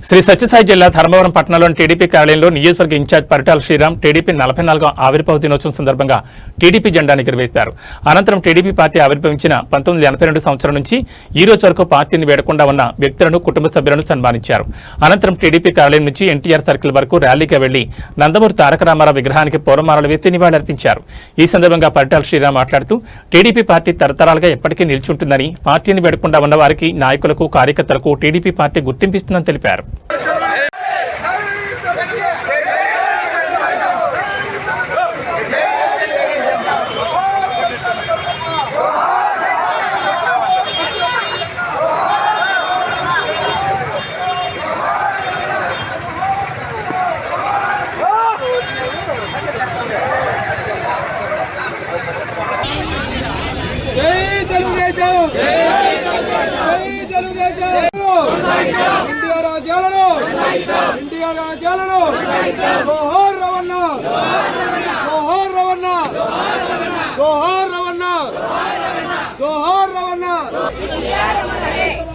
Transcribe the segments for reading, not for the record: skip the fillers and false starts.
శ్రీ సత్యసాయి జిల్లా ధర్మవరం పట్టణంలోని టీడీపీ కార్యాలయంలో నియోజకవర్గ ఇన్ఛార్జ్ పరిటాల శ్రీరామ్ టీడీపీ 44వ ఆవిర్భావ దినోత్సవం సందర్భంగా టీడీపీ జెండాను ఎగురవేశారు. అనంతరం టీడీపీ పార్టీ ఆవిర్భవించిన 1982 సంవత్సరం నుంచి ఈ రోజు వరకు పార్టీని వేడకుండా ఉన్న వ్యక్తులను, కుటుంబ సభ్యులను సన్మానించారు. అనంతరం టీడీపీ కార్యాలయం నుంచి ఎన్టీఆర్ సర్కిల్ వరకు ర్యాలీగా వెళ్లి నందమూరి తారక రామారావు విగ్రహానికి పూలమాలలు వేసి నివాళులర్పించారు. ఈ సందర్భంగా పరిటాల శ్రీరామ్ మాట్లాడుతూ టీడీపీ పార్టీ తరతరాలుగా ఎప్పటికీ నిలిచుంటుందని, పార్టీని వేడకుండా ఉన్న వారికి, నాయకులకు, కార్యకర్తలకు టీడీపీ పార్టీ గుర్తింపిస్తుందని తెలిపారు.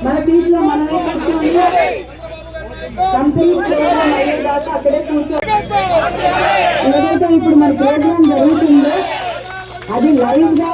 మన దీంట్లో మనమే అక్కడే ఏదైతే ఇప్పుడు మన ప్రోగ్రామ్ జరుగుతుందో అది లైవ్ గా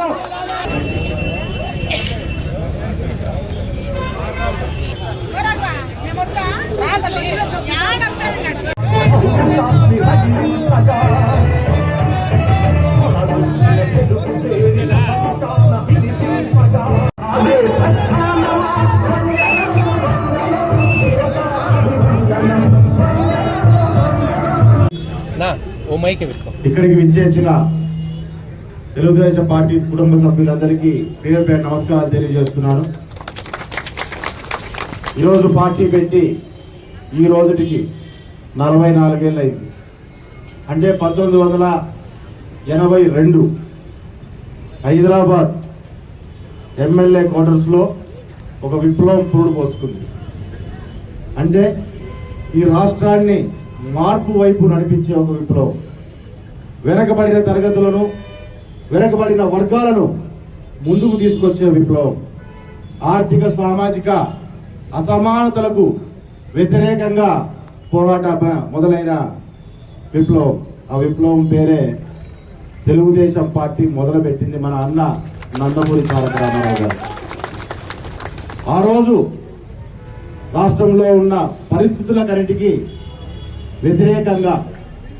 ఇక్కడికి విచ్చేసిన తెలుగుదేశం పార్టీ కుటుంబ సభ్యులందరికీ పేరు పేరు నమస్కారాలు తెలియజేస్తున్నాను. ఈరోజు పార్టీ పెట్టి ఈ రోజుకి 44 ఏళ్ళు అయింది. అంటే 1982 హైదరాబాద్ ఎమ్మెల్యే క్వార్టర్స్లో ఒక విప్లవం పురుడు పోసుకుంది. అంటే ఈ రాష్ట్రాన్ని మార్పు వైపు నడిపించే ఒక విప్లవం, వెనకబడిన తరగతులను, వెనకబడిన వర్గాలను ముందుకు తీసుకొచ్చే విప్లవం, ఆర్థిక సామాజిక అసమానతలకు వ్యతిరేకంగా పోరాట మొదలైన విప్లవం. ఆ విప్లవం పేరే తెలుగుదేశం పార్టీ మొదలుపెట్టింది మన అన్న నందమూరి తారక రామారావు గారు. ఆ రోజు రాష్ట్రంలో ఉన్న పరిస్థితులకన్నిటికీ వ్యతిరేకంగా,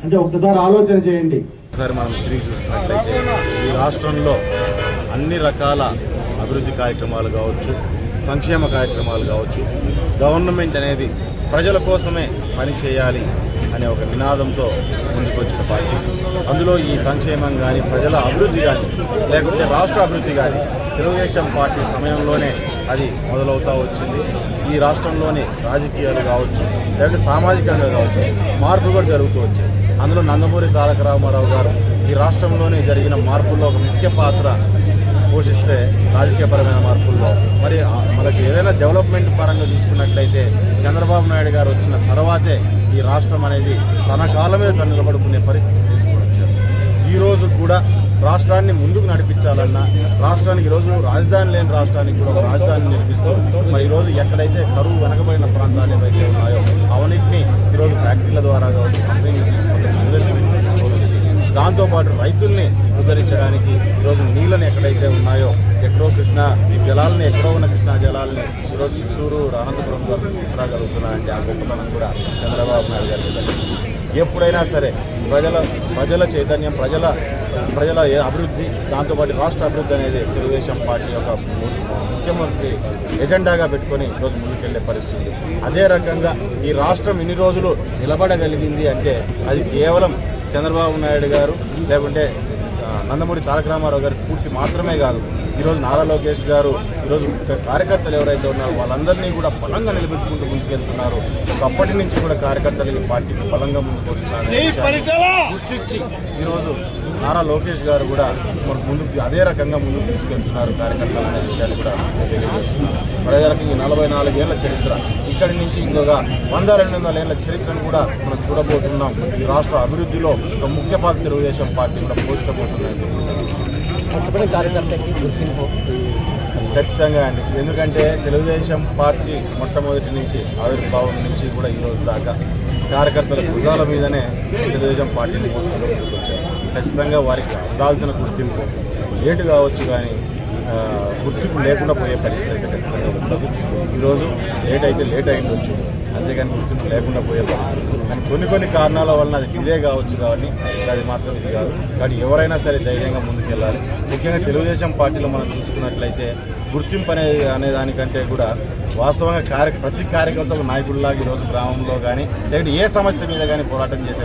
అంటే ఒక్కసారి ఆలోచన చేయండి. ఒకసారి మనం తిరిగి చూసుకున్నట్లయితే ఈ రాష్ట్రంలో అన్ని రకాల అభివృద్ధి కార్యక్రమాలు కావచ్చు, సంక్షేమ కార్యక్రమాలు కావచ్చు, గవర్నమెంట్ అనేది ప్రజల కోసమే పని చేయాలి అనే ఒక నినాదంతో ముందుకొచ్చిన పార్టీ. అందులో ఈ సంక్షేమం కానీ, ప్రజల అభివృద్ధి కానీ, లేకుంటే రాష్ట్ర అభివృద్ధి కానీ తెలుగుదేశం పార్టీ సమయంలోనే అది మొదలవుతూ వచ్చింది. ఈ రాష్ట్రంలోని రాజకీయాలు కావచ్చు, లేకపోతే సామాజికంగా కావచ్చు మార్పు కూడా జరుగుతూ వచ్చింది. అందులో నందమూరి తారక రామారావు గారు ఈ రాష్ట్రంలోనే జరిగిన మార్పుల్లో ఒక ముఖ్య పాత్ర పోషిస్తే, రాజకీయపరమైన మార్పుల్లో మరి మనకి ఏదైనా డెవలప్మెంట్ పరంగా చూసుకున్నట్లయితే చంద్రబాబు నాయుడు గారు వచ్చిన తర్వాతే ఈ రాష్ట్రం అనేది తన కాళ్ళ మీద తను నిలబడుకునే పరిస్థితి తీసుకుని వచ్చారు. ఈరోజు కూడా రాష్ట్రాన్ని ముందుకు నడిపించాలన్నా, రాష్ట్రానికి ఈరోజు రాజధాని లేని రాష్ట్రానికి కూడా రాజధాని నిర్మిస్తూ మరి ఈరోజు ఎక్కడైతే కరువు వెనకబడిన ప్రాంతాలు ఏవైతే ఉన్నాయో అవన్నింటినీ ఈరోజు ఫ్యాక్టరీల ద్వారా కావచ్చు, కంపెనీలు తీసుకొని ఇన్వెస్ట్మెంట్ తీసుకొని వచ్చి దాంతోపాటు రైతుల్ని ఉద్ధరించడానికి ఈరోజు నీళ్ళని ఎక్కడైతే ఉన్నాయో, ఎక్కడో కృష్ణా జలాలని, ఎక్కడో ఉన్న కృష్ణా జలాలని ఈరోజు చిత్తూరు, అనంతపురం వరకు తీసుకురాగలుగుతున్నాయంటే ఆ గొప్పతనం కూడా చంద్రబాబు నాయుడు గారికి జరిగింది. ఎప్పుడైనా సరే ప్రజల చైతన్యం, ప్రజల అభివృద్ధి, దాంతోపాటు రాష్ట్ర అభివృద్ధి అనేది తెలుగుదేశం పార్టీ యొక్క ముఖ్యమంత్రి ఎజెండాగా పెట్టుకొని ఈరోజు ముందుకెళ్లే పరిస్థితి. అదే రకంగా ఈ రాష్ట్రం ఇన్ని రోజులు నిలబడగలిగింది అంటే అది కేవలం చంద్రబాబు నాయుడు గారు లేకుంటే నందమూరి తారక రామారావు గారి స్ఫూర్తి మాత్రమే కాదు. ఈరోజు నారా లోకేష్ గారు ఈరోజు కార్యకర్తలు ఎవరైతే ఉన్నారో వాళ్ళందరినీ కూడా బలంగా నిలబెట్టుకుంటూ ముందుకెళ్తున్నారు. ఒకప్పటి నుంచి కూడా కార్యకర్తలు ఈ పార్టీకి బలంగా ముందుకు వస్తున్నారని గుర్తించి ఈరోజు నారా లోకేష్ గారు కూడా ముందుకు అదే రకంగా ముందుకు తీసుకెళ్తున్నారు కార్యకర్తలు అనే విషయాన్ని కూడా తెలియజేస్తున్నారు. అదే రకంగా 44 ఏళ్ల చరిత్ర, ఇక్కడి నుంచి ఇంకొక 100-200 ఏళ్ల చరిత్రను కూడా మనం చూడబోతున్నాం. ఈ రాష్ట్ర అభివృద్ధిలో ఒక ముఖ్య పాత్ర తెలుగుదేశం పార్టీ కూడా పోషించబోతుందని కష్టపడే కార్యకర్తకి గుర్తింపు ఖచ్చితంగా అండి. ఎందుకంటే తెలుగుదేశం పార్టీ మొట్టమొదటి నుంచి ఆవిర్భావం నుంచి కూడా ఈ రోజు దాకా కార్యకర్తల భుజాల మీదనే తెలుగుదేశం పార్టీని మోసుకుంటూ ముందుకొచ్చారు. ఖచ్చితంగా వారికి అందాల్సిన గుర్తింపు లేటు కావచ్చు, కానీ గుర్తింపు లేకుండా పోయే పరిస్థితి అయితే ఖచ్చితంగా ఉండదు. ఈరోజు లేట్ అయితే లేట్ అయిండొచ్చు, అంతేగాని గుర్తింపు లేకుండా పోయే పరిస్థితి ఉంది. కానీ కొన్ని కారణాల వలన అది డిలే కావచ్చు, కాబట్టి అది మాత్రం ఇది కాదు. కానీ ఎవరైనా సరే ధైర్యంగా ముందుకెళ్ళాలి. ముఖ్యంగా తెలుగుదేశం పార్టీలో మనం చూసుకున్నట్లయితే గుర్తింపు అనే దానికంటే కూడా వాస్తవంగా ప్రతి కార్యకర్తలు నాయకుల్లాగా ఈరోజు గ్రామంలో కానీ లేదంటే ఏ సమస్య మీద కానీ పోరాటం చేసే